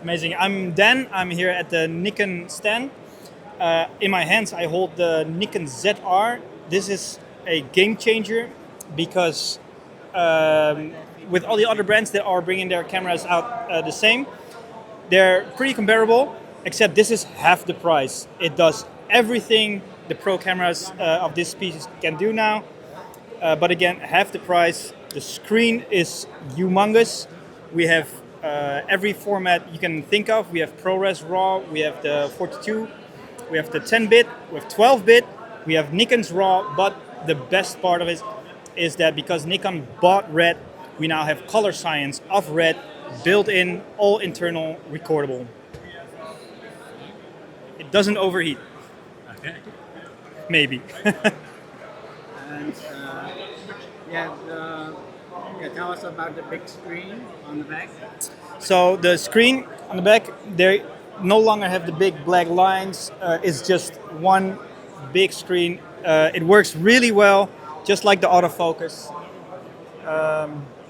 Amazing. I'm Dan. I'm here at the Nikon stand. In my hands, I hold the Nikon ZR. This is a game changer because with all the other brands that are bringing their cameras out the same, they're pretty comparable, except this is half the price. It does everything the pro cameras of this species can do now, but again, half the price. The screen is humongous. We have every format you can think of. We have ProRes RAW, we have the 42, we have the 10-bit, we have 12-bit, we have Nikon's RAW, but the best part of it is that because Nikon bought RED, we now have color science of RED built in, all internal, recordable. It doesn't overheat. Okay. Maybe. And tell us about the big screen on the back. So the screen on the back, they no longer have the big black lines. It's just one big screen. It works really well, just like the autofocus.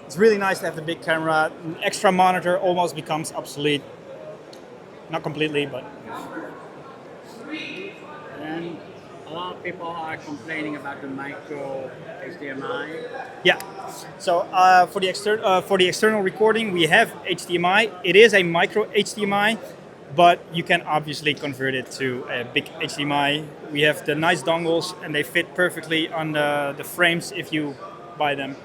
It's really nice to have the big camera. An extra monitor almost becomes obsolete. Not completely, but. And a lot of people are complaining about the micro HDMI. Yeah. So for the external recording, we have HDMI. It is a micro HDMI, but you can obviously convert it to a big HDMI. We have the nice dongles, and they fit perfectly on the frames if you buy them.